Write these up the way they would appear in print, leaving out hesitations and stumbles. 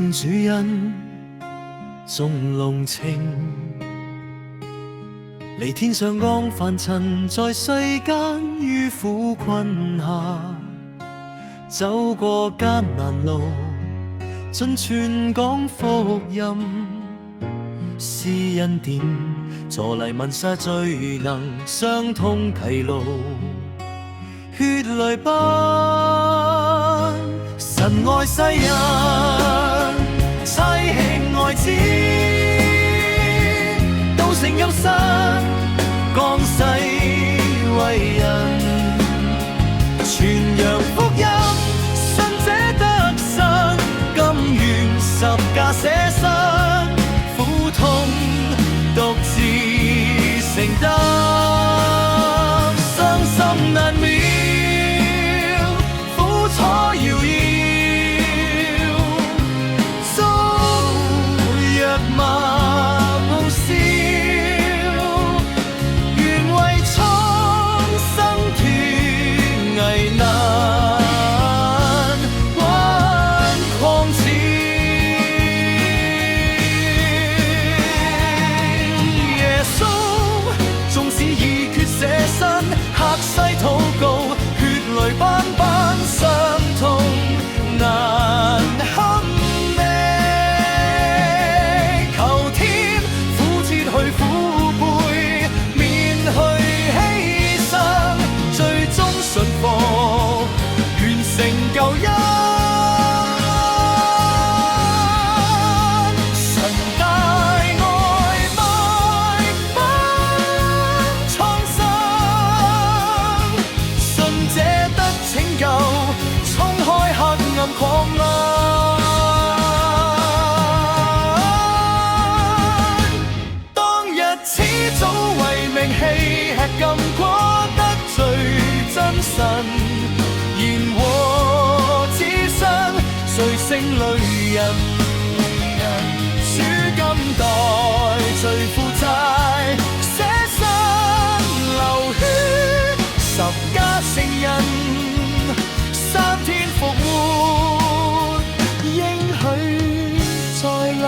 見主恩縱濃情，離天上降凡塵，在世間於苦困下，走過艱難路，盡傳講福音。施恩典助黎民殺罪能，傷痛啟路，血淚奔。神愛世人，差遣愛子道成肉身，降世為人，傳揚福音，信者得生，甘願十架捨身，苦痛獨自承擔，傷心難免，苦楚遙遙，遭辱罵報銷，願為蒼生脫危難，挽狂潮。耶穌縱使已決捨身，客西禱告，血淚斑斑，傷痛難堪冀。求天苦切去苦背，免去犧牲，最終順服，完成救恩。神大愛邁奔蒼生，信者得拯救，衝開黑暗狂瀾。當日始早為名棄吃禁果，得罪真神，言和此生，誰勝累人？主今代罪負債，捨身流血，十架成人，三天復活，應許再臨。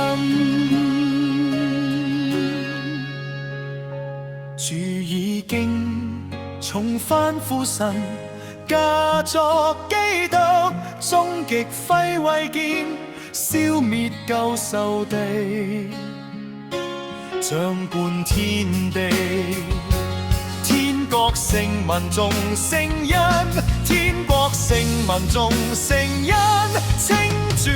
主已經重返父神，駕作基督，終極揮慧劍，消滅舊仇敵，掌管天地。天國聖民眾聖恩，天國聖民眾聖恩，稱主